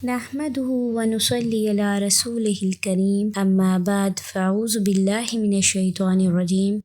نحمده ونصلي على رسوله الكريم أما بعد فأعوذ بالله من الشیطان الرجیم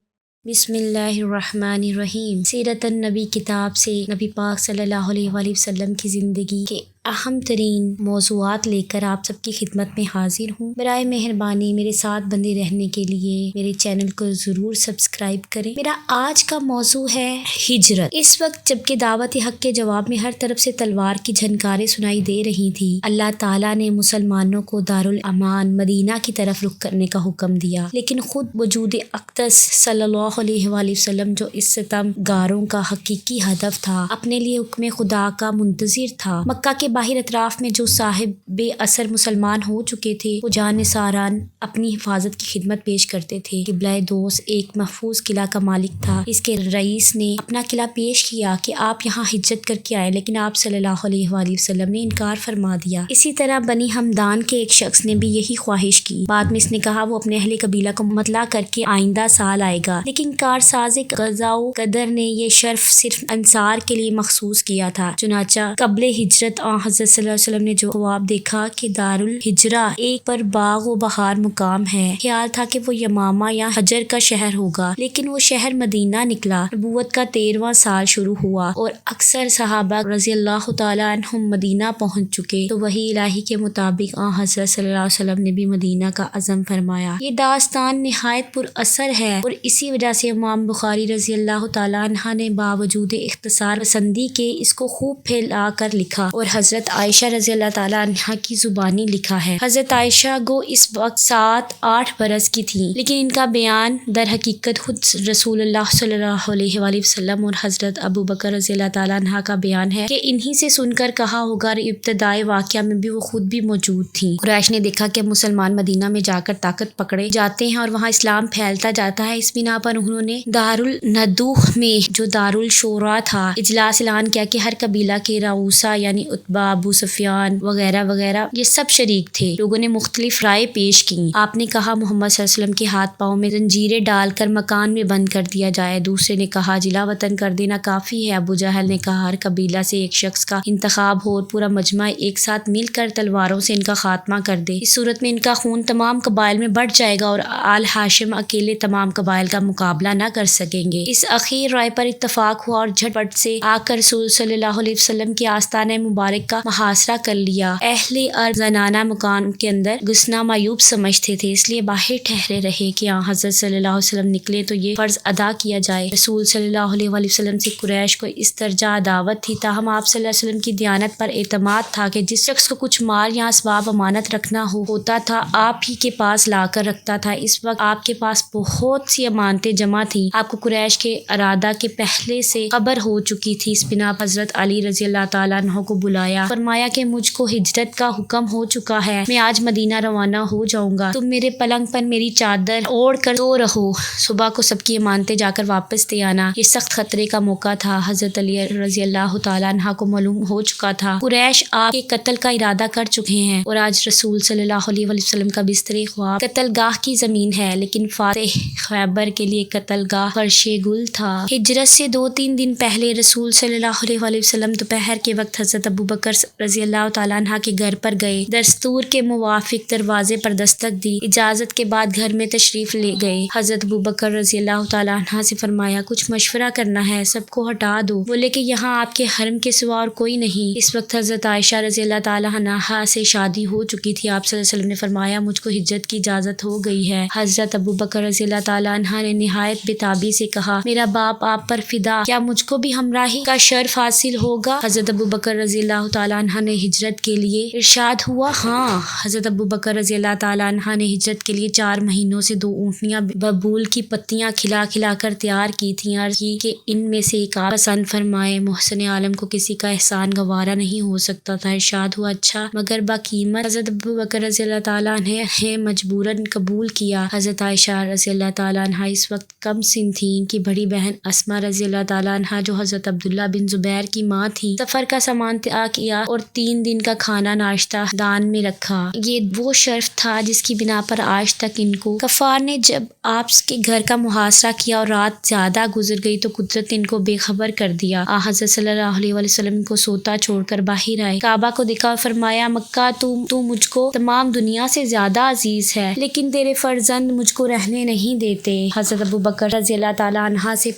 بسم اللہ الرحمن الرحیم۔ سیرت النبی کتاب سے نبی پاک صلی اللہ علیہ وآلہ وسلم کی زندگی کے اہم ترین موضوعات لے کر آپ سب کی خدمت میں حاضر ہوں۔ برائے مہربانی میرے ساتھ بندے رہنے کے لیے میرے چینل کو ضرور سبسکرائب کریں۔ میرا آج کا موضوع ہے ہجرت۔ اس وقت جبکہ دعوت حق کے جواب میں ہر طرف سے تلوار کی جھنکاریں سنائی دے رہی تھی، اللہ تعالیٰ نے مسلمانوں کو دارالامان مدینہ کی طرف رخ کرنے کا حکم دیا، لیکن خود وجود اقدس صلی اللہ علیہ وآلہ وسلم جو اس ستم گاروں کا حقیقی ہدف تھا، اپنے لیے حکم خدا کا منتظر تھا۔ مکہ کے باہر اطراف میں جو صاحب بے اثر مسلمان ہو چکے تھے، وہ جان نثاران اپنی حفاظت کی خدمت پیش کرتے تھے۔ قبلہ دوست ایک محفوظ قلعہ کا مالک تھا۔ اس کے رئیس نے اپنا قلعہ پیش کیا کہ آپ یہاں ہجرت کر کے آئے، لیکن آپ صلی اللہ علیہ وآلہ وسلم نے انکار فرما دیا۔ اسی طرح بنی ہمدان کے ایک شخص نے بھی یہی خواہش کی۔ بعد میں اس نے کہا وہ اپنے اہل قبیلہ کو مطلع کر کے آئندہ سال آئے گا، لیکن کارساز قضاء و قدر نے یہ شرف صرف انصار کے لیے مخصوص کیا تھا۔ چنانچہ قبل ہجرت حضرت صلی اللہ علیہ وسلم نے جو خواب دیکھا کہ دارالہجرہ ایک پر باغ و بہار مقام ہے، خیال تھا کہ وہ یمامہ یا حجر کا شہر ہوگا، لیکن وہ شہر مدینہ نکلا۔ نبوت کا 13واں سال شروع ہوا اور اکثر صحابہ رضی اللہ تعالیٰ عنہم مدینہ پہنچ چکے، تو وحی الہی کے مطابق حضرت صلی اللہ علیہ وسلم نے بھی مدینہ کا عزم فرمایا۔ یہ داستان نہایت پر اثر ہے اور اسی وجہ سے امام بخاری رضی اللہ تعالیٰ عنہ نے باوجود اختصار پسندی کے اس کو خوب پھیلا کر لکھا اور حضرت عائشہ رضی اللہ تعالیٰ عنہ کی زبانی لکھا ہے۔ حضرت عائشہ گو اس وقت 7-8 برس کی تھیں، لیکن ان کا بیان در حقیقت خود رسول اللہ صلی اللہ علیہ وآلہ وسلم اور حضرت ابو بکر رضی اللہ تعالیٰ عنہ کا بیان ہے کہ انہی سے سن کر کہا ہوگا۔ ابتدائی واقعہ میں بھی وہ خود بھی موجود تھیں۔ قریش نے دیکھا کہ مسلمان مدینہ میں جا کر طاقت پکڑے جاتے ہیں اور وہاں اسلام پھیلتا جاتا ہے، اس بنا پر انہوں نے دارالندوہ میں جو دارالشورا تھا اجلاس اعلان کیا کہ ہر قبیلہ کے رؤسا یعنی عتبہ، ابو سفیان وغیرہ وغیرہ یہ سب شریک تھے۔ لوگوں نے مختلف رائے پیش کی۔ آپ نے کہا محمد صلی اللہ علیہ وسلم کے ہاتھ پاؤں میں زنجیریں ڈال کر مکان میں بند کر دیا جائے۔ دوسرے نے کہا جلا وطن کر دینا کافی ہے۔ ابو جہل نے کہا ہر قبیلہ سے ایک شخص کا انتخاب ہو اور پورا مجمع ایک ساتھ مل کر تلواروں سے ان کا خاتمہ کر دے، اس صورت میں ان کا خون تمام قبائل میں بڑھ جائے گا اور آل ہاشم اکیلے تمام قبائل کا مقابلہ نہ کر سکیں گے۔ اس اخیر رائے پر اتفاق ہوا اور جھٹ پٹ سے آ کر رسول صلی اللہ علیہ وسلم کے آستانہ مبارک کا محاصرہ کر لیا۔ اہل ارض زنانہ مکان کے اندر گھسنا معیوب سمجھتے تھے، اس لیے باہر ٹھہرے رہے کہ حضرت صلی اللہ علیہ وسلم نکلے تو یہ فرض ادا کیا جائے۔ رسول صلی اللہ علیہ وآلہ وسلم سے قریش کو اس درجہ عداوت تھی، تاہم آپ صلی اللہ علیہ وسلم کی دیانت پر اعتماد تھا کہ جس شخص کو کچھ مال یا اسباب امانت رکھنا ہوتا تھا آپ ہی کے پاس لا کر رکھتا تھا۔ اس وقت آپ کے پاس بہت سی امانتیں جمع تھیں۔ آپ کو قریش کے ارادہ کے پہلے سے خبر ہو چکی تھی، اس بنا پر حضرت علی رضی اللہ تعالیٰ عنہ کو بلایا، فرمایا کہ مجھ کو ہجرت کا حکم ہو چکا ہے، میں آج مدینہ روانہ ہو جاؤں گا، تم میرے پلنگ پر میری چادر اوڑھ کر سو رہو، صبح کو سب کی امانتیں جا کر واپس دے آنا۔ یہ سخت خطرے کا موقع تھا۔ حضرت علی رضی اللہ تعالیٰ عنہ کو معلوم ہو چکا تھا قریش آپ کے قتل کا ارادہ کر چکے ہیں اور آج رسول صلی اللہ علیہ وسلم کا بستر خواب قتل گاہ کی زمین ہے، لیکن فاتح خیبر کے لیے قتل گاہ فرش گل تھا۔ ہجرت سے 2-3 دن پہلے رسول صلی اللہ علیہ وآلہ وسلم دوپہر کے وقت حضرت ابو بکر رضی اللہ تعالیٰ عنہ کے گھر پر گئے، دستور کے موافق دروازے پر دستک دی، اجازت کے بعد گھر میں تشریف لے گئے۔ حضرت ابو بکر رضی اللہ تعالیٰ عنہ سے فرمایا کچھ مشورہ کرنا ہے، سب کو ہٹا دو۔ بولے کہ یہاں آپ کے حرم کے سوا اور کوئی نہیں۔ اس وقت حضرت عائشہ رضی اللہ تعالیٰ عنہا سے شادی ہو چکی تھی۔ آپ صلی اللہ علیہ وسلم نے فرمایا مجھ کو ہجرت کی اجازت ہو گئی ہے۔ حضرت ابو بکر رضی اللہ تعالیٰ عنہ نے نہایت بے سے کہا میرا باپ آپ پر فدا، کیا مجھ کو بھی ہمراہی کا شرف حاصل ہوگا؟ حضرت ابو بکر رضی اللہ تعالیٰ عنہ نے ہجرت کے لیے ارشاد ہوا ہاں۔ حضرت ابو بکر رضی اللہ تعالیٰ عنہ نے ہجرت کے لیے 4 مہینوں سے 2 اونٹنیاں ببول کی پتیاں کھلا کھلا کر تیار کی تھیں، عرض کی کہ ان میں سے ایک آپ پسند فرمائے، محسن عالم کو کسی کا احسان گوارا نہیں ہو سکتا تھا۔ ارشاد ہوا اچھا مگر باقیمت؟ حضرت ابو بکر رضی اللہ تعالیٰ عنہ نے مجبوراً قبول کیا۔ حضرت عائشہ رضی اللہ تعالیٰ عنہ اس وقت کم سن تھیں، ان کی بڑی بہن اسماء رضی اللہ تعالیٰ عنہ جو حضرت عبداللہ بن زبیر کی ماں تھی، سفر کا سامان تیار کیا اور 3 دن کا کھانا ناشتہ دان میں رکھا۔ یہ وہ شرف تھا جس کی بنا پر آج تک ان کو غفار نے جب آپ کے گھر کا محاصرہ کیا اور رات زیادہ گزر گئی تو قدرت نے ان کو بے خبر کر دیا۔ حضرت صلی اللہ علیہ وسلم کو سوتا چھوڑ کر باہر آئے، کعبہ کو دیکھا اور فرمایا مکہ تو مجھ کو تمام دنیا سے زیادہ عزیز ہے، لیکن تیرے فرزند مجھ کو رہنے نہیں دیتے۔ حضرت ابوبکر رضی اللہ تعالیٰ عنہ سے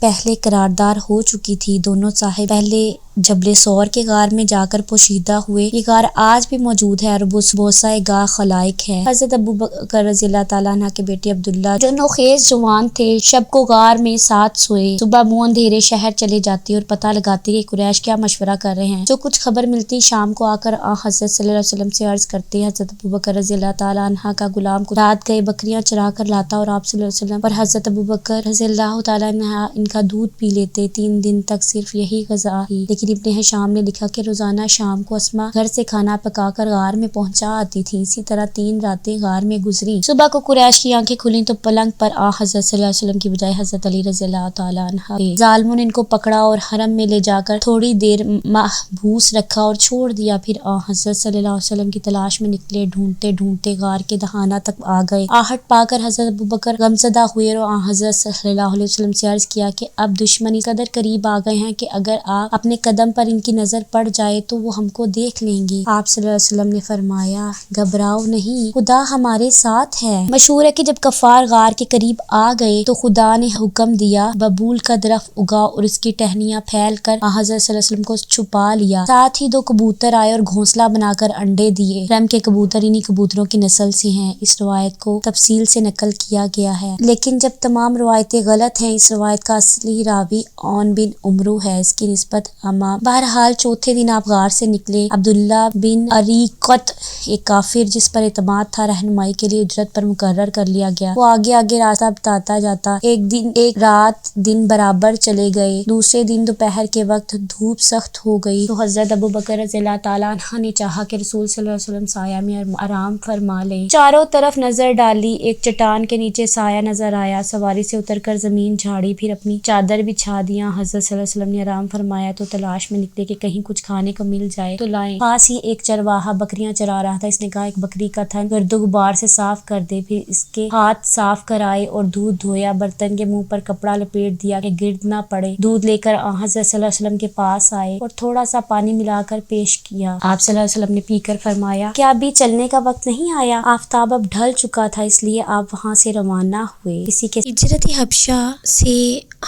پہلے قرارداد ہو چکی تھی۔ دونوں صاحب پہلے جبل سور کے غار میں جا کر پوشیدہ ہوئے۔ یہ غار آج بھی موجود ہے اور بوسہ گاہ خلائق ہے۔ حضرت ابوبکر رضی اللہ تعالیٰ عنہ کے بیٹے عبداللہ جو نوخیز جوان تھے، شب کو غار میں ساتھ سوئے۔ صبح منہ اندھیرے شہر چلے جاتے اور پتہ لگاتے کہ قریش کیا مشورہ کر رہے ہیں۔ جو کچھ خبر ملتی شام کو آ کر حضرت صلی اللہ علیہ وسلم سے عرض کرتے۔ حضرت ابوبکر رضی اللہ تعالیٰ عنہ کا غلام رات گئے بکریاں چرا کر لاتا اور آپ صلی اللہ علیہ وسلم اور حضرت ابوبکر رضی اللہ تعالیٰ عنہ ان کا دودھ پی لیتے۔ 3 دن تک صرف یہی غذا ہی۔ لیکن ابن ہشام نے لکھا کہ روزانہ شام کو اسما گھر سے کھانا پکا کر غار میں پہنچا آتی تھی۔ اسی طرح 3 راتیں غار میں گزری۔ صبح کو قریش کی آنکھیں کھلیں تو پلنگ پر حضرت صلی اللہ علیہ وسلم کی بجائے حضرت علی رضی اللہ تعالیٰ عنہ تھے۔ ظالموں نے ان کو پکڑا اور حرم میں لے جا کر تھوڑی دیر محبوس رکھا اور چھوڑ دیا۔ پھر حضرت صلی اللہ علیہ وسلم کی تلاش میں نکلے، ڈھونڈتے ڈھونڈتے غار کے دہانہ تک آ گئے۔ آہٹ پا کر حضرت ابوبکر غمزدہ ہوئے اور حضرت صلی اللہ علیہ وسلم سے عرض کیا کہ اب دشمن اس قدر قریب آ گئے ہیں کہ اگر آپ اپنے قدم پر ان کی نظر پڑ جائے تو وہ ہم کو دیکھ لیں گے۔ آپ صلی اللہ علیہ وسلم نے فرمایا گھبراؤ نہیں، خدا ہمارے ساتھ ہے۔ مشہور ہے کہ جب غفار غار کے قریب آ گئے تو خدا نے حکم دیا، ببول کا درخت اگا اور اس کی ٹہنیاں پھیل کر حضرت صلی اللہ علیہ وسلم کو چھپا لیا۔ ساتھ ہی 2 کبوتر آئے اور گھونسلہ بنا کر انڈے دیے۔ رم کے کبوتر انہی کبوتروں کی نسل سے ہیں۔ اس روایت کو تفصیل سے نقل کیا گیا ہے، لیکن جب تمام روایتیں غلط ہیں، اس روایت کا اصلی راوی عون بن عمرو ہے، اس کی نسبت امام۔ بہرحال چوتھے دن آپ غار سے نکلے۔ عبداللہ بن اریقط ایک کافر جس پر اعتماد تھا رہنمائی کے لیے اجرت پر مقرر کر لیا گیا، وہ آگے آگے راستہ بتاتا جاتا۔ ایک رات دن برابر چلے گئے۔ دوسرے دن دوپہر کے وقت دھوپ سخت ہو گئی تو حضرت ابوبکر رضی اللہ تعالیٰ عنہ نے چاہا کہ رسول صلی اللہ علیہ وسلم سایہ میں آرام فرما لیں۔ چاروں طرف نظر ڈالی، ایک چٹان کے نیچے سایہ نظر آیا۔ سواری سے اتر کر زمین جھاڑی، پھر اپنی چادر بچھا دیا۔ حضرت صلی اللہ علیہ وسلم نے آرام فرمایا تو تلاش میں نکلے کہ کہیں کچھ کھانے کو مل جائے تو لائیں۔ پاس ہی ایک چرواہا بکریاں چرا رہا تھا۔ اس نے کہا ایک بکری کا تھن گرد و غبار سے صاف کر دے، پھر اس کے ہاتھ صاف کرائے اور دودھ دھویا، برتن کے منہ پر کپڑا لپیٹ دیا کہ گرد نہ پڑے۔ دودھ لے کر حضرت صلی اللہ علیہ وسلم کے پاس آئے اور تھوڑا سا پانی ملا کر پیش کیا۔ آپ صلی اللہ علیہ وسلم نے پی کر فرمایا کیا ابھی چلنے کا وقت نہیں آیا؟ آفتاب اب ڈھل چکا تھا، اس لیے آپ وہاں سے روانہ ہوئے۔ کسی کے ہجرت حبشہ سے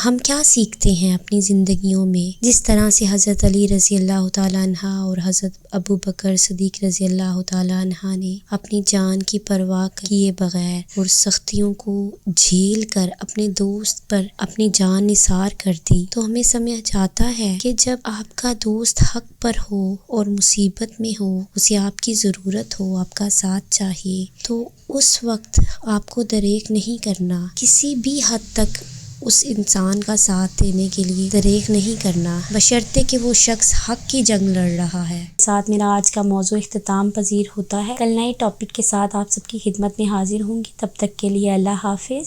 ہم کیا سیکھتے ہیں اپنی زندگیوں میں؟ جس طرح سے حضرت علی رضی اللہ تعالیٰ عنہ اور حضرت ابوبکر صدیق رضی اللہ تعالیٰ عنہ نے اپنی جان کی پرواہ کیے بغیر اور سختیوں کو جھیل کر اپنے دوست پر اپنی جان نثار کر دی، تو ہمیں سمجھ آتا ہے کہ جب آپ کا دوست حق پر ہو اور مصیبت میں ہو، اسے آپ کی ضرورت ہو، آپ کا ساتھ چاہیے، تو اس وقت آپ کو دریغ نہیں کرنا، کسی بھی حد تک اس انسان کا ساتھ دینے کے لیے دریغ نہیں کرنا، بشرطے کہ وہ شخص حق کی جنگ لڑ رہا ہے۔ ساتھ میرا آج کا موضوع اختتام پذیر ہوتا ہے۔ کل نئے ٹاپک کے ساتھ آپ سب کی خدمت میں حاضر ہوں گی، تب تک کے لیے اللہ حافظ۔